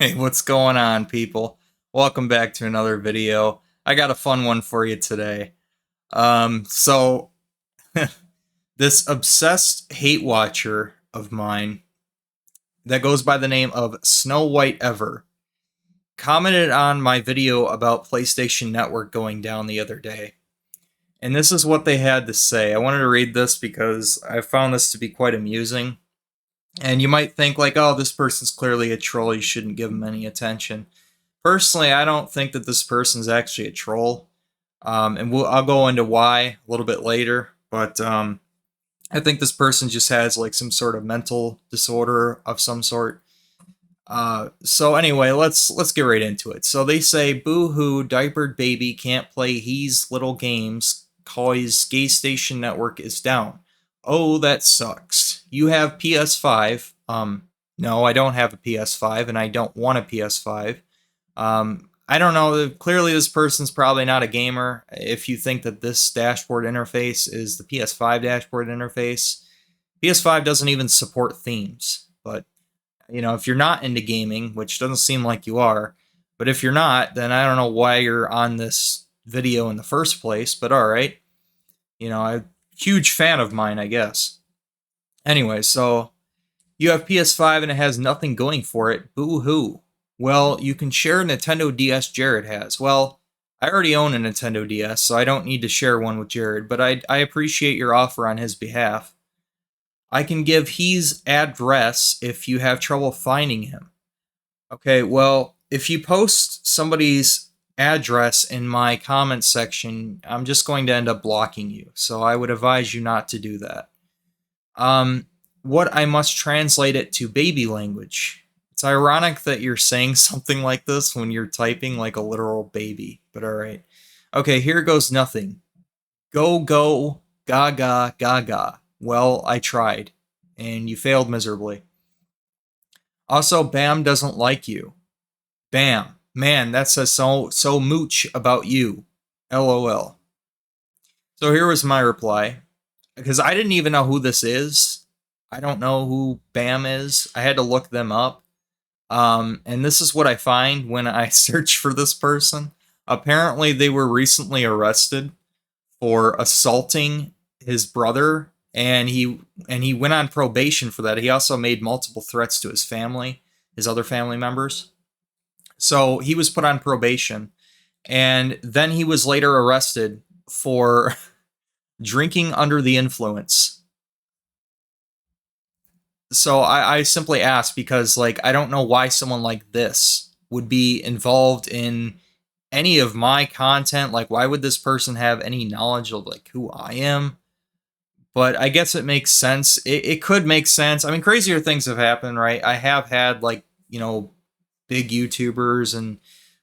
Hey, what's going on, people? Welcome back to another video. I got a fun one for you today. So this obsessed hate watcher of mine that goes by the name of Snow White Ever commented on my video about PlayStation Network going down the other day. And this is what they had to say. I wanted to read this because I found this to be quite amusing. And you might think like, oh, this person's clearly a troll, you shouldn't give him any attention. Personally, I don't think that this person's actually a troll, and I'll go into why a little bit later. But I think this person just has like some sort of mental disorder of some sort. So anyway, let's get right into it. So they say, "Boo hoo, diapered baby can't play he's little games cause Gay Station Network is down. Oh, that sucks. You have PS5. No, I don't have a PS5, and I don't want a PS5. I don't know. Clearly, this person's probably not a gamer. If you think that this dashboard interface is the PS5 dashboard interface, PS5 doesn't even support themes. But, if you're not into gaming, which doesn't seem like you are, but if you're not, then I don't know why you're on this video in the first place, but alright. A huge fan of mine, I guess. Anyway, so you have PS5 and it has nothing going for it. Boo hoo. Well, you can share a Nintendo DS Jared has. Well, I already own a Nintendo DS, so I don't need to share one with Jared, but I appreciate your offer on his behalf. I can give his address if you have trouble finding him. Okay, well, if you post somebody's address in my comment section, I'm just going to end up blocking you, so I would advise you not to do that. What I must translate it to baby language. It's ironic that you're saying something like this when you're typing like a literal baby, but alright. Okay, here goes nothing. Go, go, gaga, gaga. Well, I tried, and you failed miserably. Also, Bam doesn't like you. Bam. Man, that says so mooch about you. LOL. So here was my reply. Because I didn't even know who this is. I don't know who Bam is. I had to look them up. And this is what I find when I search for this person. Apparently, they were recently arrested for assaulting his brother, and he went on probation for that. He also made multiple threats to his family, his other family members. So he was put on probation, and then he was later arrested for drinking under the influence. So I simply ask because, like, I don't know why someone like this would be involved in any of my content. Like, why would this person have any knowledge of, like, who I am? But I guess it makes sense. It could make sense. I mean, crazier things have happened, right? I have had, like, big YouTubers and,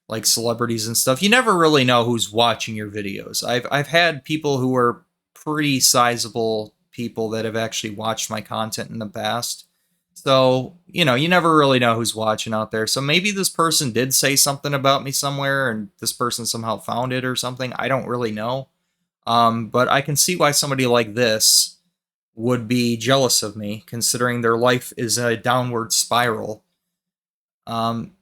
like, celebrities and stuff. You never really know who's watching your videos. I've had people who are pretty sizable people that have actually watched my content in the past. So, you never really know who's watching out there. So maybe this person did say something about me somewhere and this person somehow found it or something. I don't really know. But I can see why somebody like this would be jealous of me, considering their life is a downward spiral.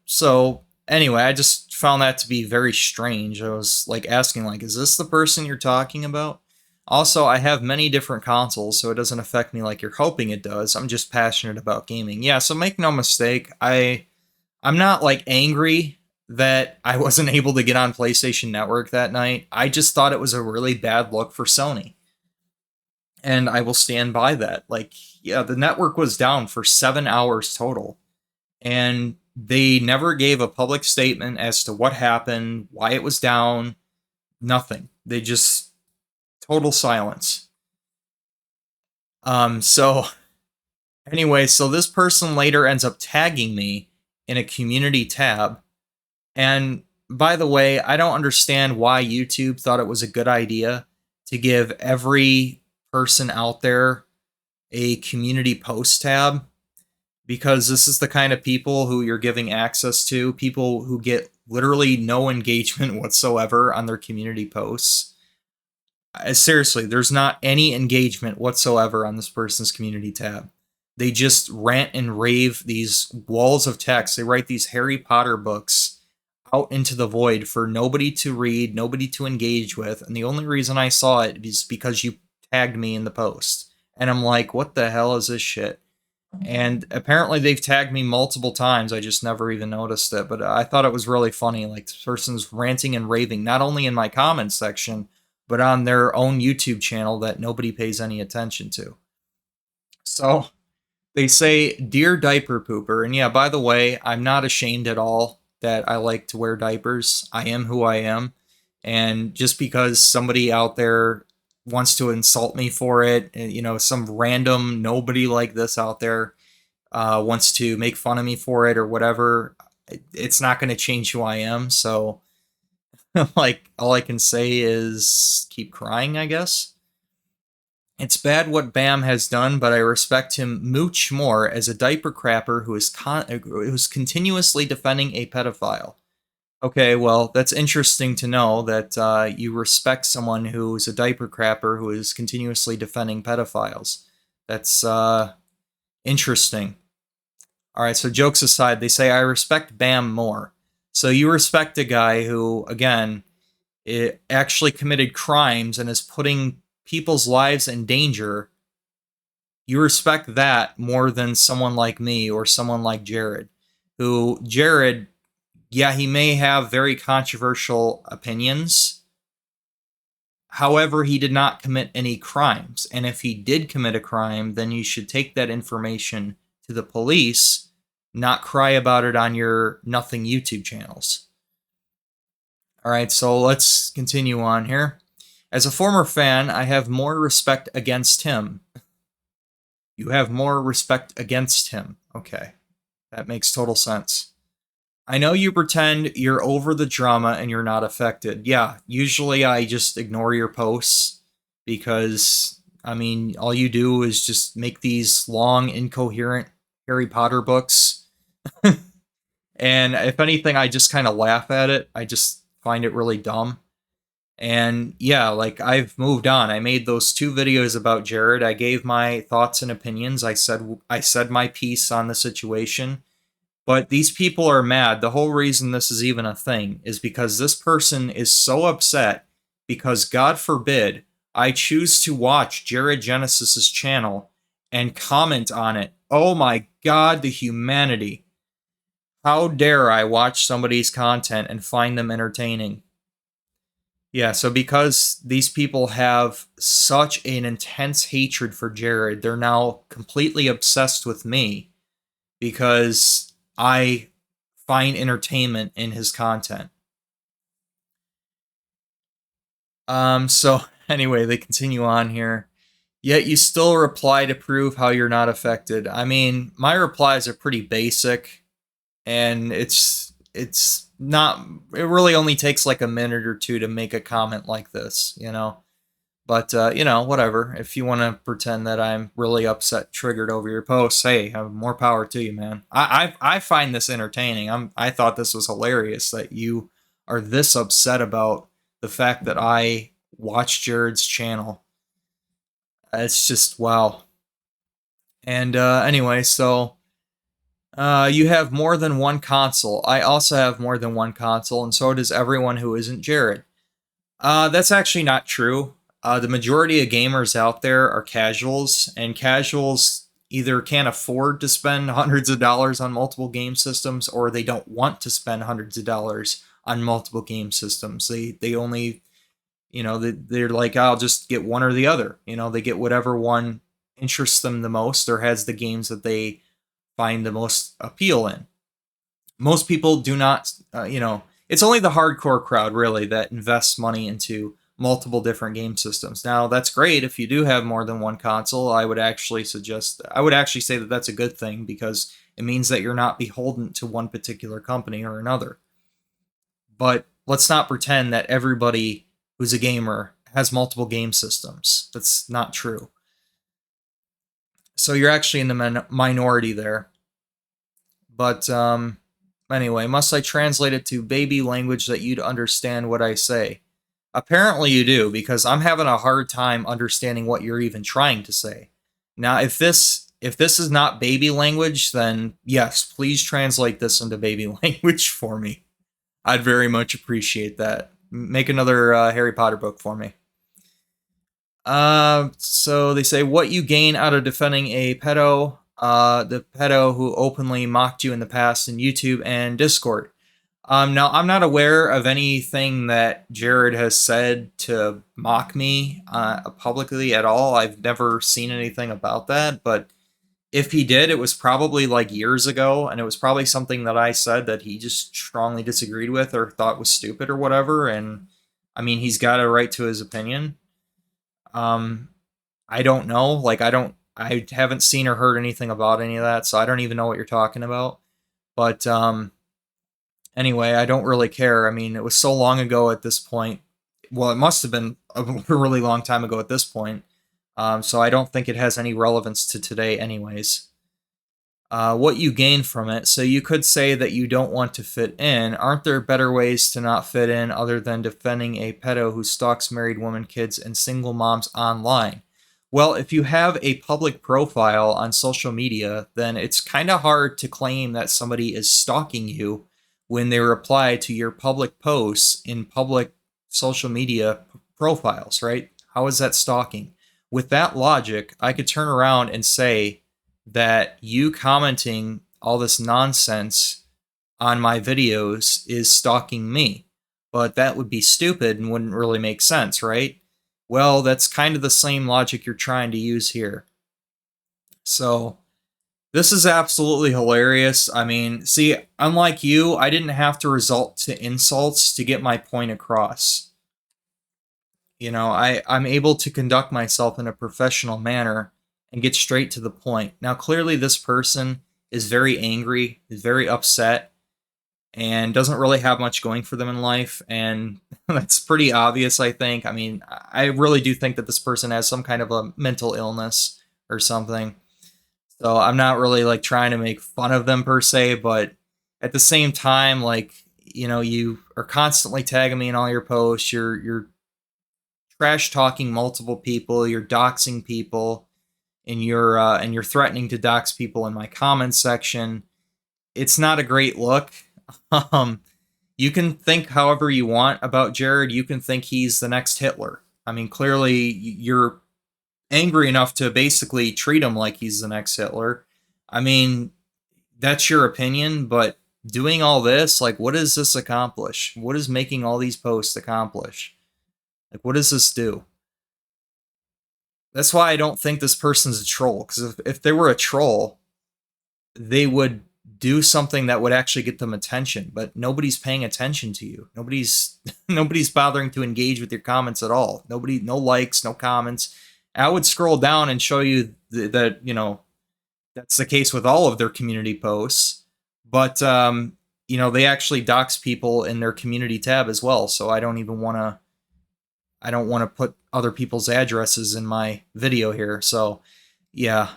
So anyway, I just found that to be very strange. I was like asking, like, is this the person you're talking about? Also, I have many different consoles, so it doesn't affect me like you're hoping it does. I'm just passionate about gaming. Yeah, so make no mistake, I'm not like angry that I wasn't able to get on PlayStation Network that night. I just thought it was a really bad look for Sony. And I will stand by that. Like, yeah, the network was down for 7 hours total. And they never gave a public statement as to what happened, why it was down, nothing. They just total silence. So anyway, so this person later ends up tagging me in a community tab. And by the way, I don't understand why YouTube thought it was a good idea to give every person out there a community post tab, because this is the kind of people who you're giving access to, people who get literally no engagement whatsoever on their community posts. Seriously, there's not any engagement whatsoever on this person's community tab. they just rant and rave these walls of text. They write these Harry Potter books out into the void for nobody to read, nobody to engage with. And the only reason I saw it is because you tagged me in the post. And I'm like, what the hell is this shit? And apparently they've tagged me multiple times. I just never even noticed it. But I thought it was really funny. Like, this person's ranting and raving, not only in my comments section, but on their own YouTube channel that nobody pays any attention to. So they say, Dear Diaper Pooper. And yeah, by the way, I'm not ashamed at all that I like to wear diapers. I am who I am. And just because somebody out there wants to insult me for it, you know, some random nobody like this out there wants to make fun of me for it or whatever, it's not going to change who I am. So, like, all I can say is keep crying, I guess. It's bad what Bam has done, but I respect him much more as a diaper crapper who's continuously defending a pedophile. Okay, well, that's interesting to know that you respect someone who's a diaper crapper who is continuously defending pedophiles. That's interesting. All right, so jokes aside, they say I respect Bam more. So you respect a guy who, again, it actually committed crimes and is putting people's lives in danger. You respect that more than someone like me or someone like Jared, who Jared, yeah, he may have very controversial opinions. However, he did not commit any crimes. And if he did commit a crime, then you should take that information to the police, not cry about it on your nothing YouTube channels. All right, so let's continue on here. As a former fan, I have more respect against him. You have more respect against him. Okay, that makes total sense. I know you pretend you're over the drama and you're not affected. Yeah, usually I just ignore your posts because, I mean, all you do is just make these long, incoherent Harry Potter books. And if anything, I just kind of laugh at it. I just find it really dumb. And yeah, like, I've moved on. I made those 2 videos about Jared. I gave my thoughts and opinions. I said my piece on the situation. But these people are mad. The whole reason this is even a thing is because this person is so upset because, God forbid, I choose to watch Jared Genesis's channel and comment on it. Oh my God, the humanity. How dare I watch somebody's content and find them entertaining? Yeah, so because these people have such an intense hatred for Jared, they're now completely obsessed with me because I find entertainment in his content. So anyway, they continue on here. Yet you still reply to prove how you're not affected. I mean, my replies are pretty basic, and it's not, it really only takes like a minute or 2 to make a comment like this, you know? But, you know, whatever. If you want to pretend that I'm really upset, triggered over your posts, hey, more power to you, man. I find this entertaining. I thought this was hilarious that you are this upset about the fact that I watched Jared's channel. It's just, wow. And anyway, so you have more than one console. I also have more than one console, and so does everyone who isn't Jared. That's actually not true. The majority of gamers out there are casuals, and casuals either can't afford to spend hundreds of dollars on multiple game systems, or they don't want to spend hundreds of dollars on multiple game systems. They only, you know, they're like, I'll just get one or the other. You know, they get whatever one interests them the most or has the games that they find the most appeal in. Most people do not, you know, it's only the hardcore crowd really that invests money into multiple different game systems. Now, that's great if you do have more than one console. I would actually say that that's a good thing because it means that you're not beholden to one particular company or another. But let's not pretend that everybody who's a gamer has multiple game systems. That's not true. So you're actually in the minority there. But anyway, must I translate it to baby language that you'd understand what I say? Apparently you do, because I'm having a hard time understanding what you're even trying to say. Now, if this if this is not baby language, then yes, please translate this into baby language for me. I'd very much appreciate that. Make another Harry Potter book for me. So they say what you gain out of defending a pedo, the pedo who openly mocked you in the past in YouTube and Discord. Now I'm not aware of anything that Jared has said to mock me publicly at all. I've never seen anything about that, but if he did, it was probably like years ago, and it was probably something that I said that he just strongly disagreed with or thought was stupid or whatever. And I mean, he's got a right to his opinion. Um, I don't know. Like, I haven't seen or heard anything about any of that, so I don't even know what you're talking about. But anyway, I don't really care. I mean, it was so long ago at this point. Well, it must have been a really long time ago at this point. So I don't think it has any relevance to today, anyways. What you gain from it. So you could say that you don't want to fit in. Aren't there better ways to not fit in other than defending a pedo who stalks married women, kids, and single moms online? Well, if you have a public profile on social media, then it's kind of hard to claim that somebody is stalking you when they reply to your public posts in public social media profiles, right? How is that stalking? With that logic, I could turn around and say that you commenting all this nonsense on my videos is stalking me. But that would be stupid and wouldn't really make sense, right? Well, that's kind of the same logic you're trying to use here. So, this is absolutely hilarious. I mean, see, unlike you, I didn't have to resort to insults to get my point across. You know, I'm able to conduct myself in a professional manner and get straight to the point. Now, clearly, this person is very angry, is very upset, and doesn't really have much going for them in life. And that's pretty obvious, I think. I mean, I really do think that this person has some kind of a mental illness or something. So I'm not really like trying to make fun of them per se, but at the same time, like, you know, you are constantly tagging me in all your posts. You're trash talking multiple people. You're doxing people, and you're threatening to dox people in my comments section. It's not a great look. Um, you can think however you want about Jared. You can think he's the next Hitler. I mean, clearly you're angry enough to basically treat him like he's the next Hitler. I mean, that's your opinion, but doing all this, like, what does this accomplish? What is making all these posts accomplish? Like, what does this do? That's why I don't think this person's a troll, because if they were a troll, they would do something that would actually get them attention, but nobody's paying attention to you. Nobody's bothering to engage with your comments at all. No likes, no comments. I would scroll down and show you that, you know, that's the case with all of their community posts, but you know, they actually dox people in their community tab as well, so I don't want to put other people's addresses in my video here. So yeah,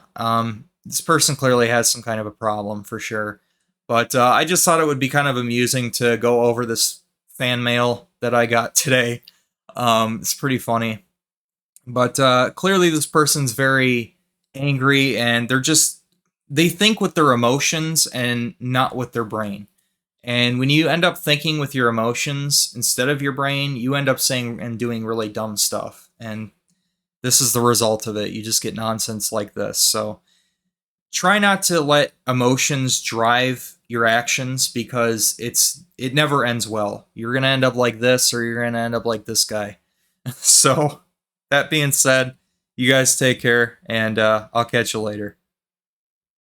this person clearly has some kind of a problem for sure. But I just thought it would be kind of amusing to go over this fan mail that I got today. It's pretty funny. But clearly this person's very angry, and they think with their emotions and not with their brain. And when you end up thinking with your emotions instead of your brain, you end up saying and doing really dumb stuff. And this is the result of it. You just get nonsense like this. So try not to let emotions drive your actions, because it never ends well. You're going to end up like this, or you're going to end up like this guy. So that being said, you guys take care, and I'll catch you later.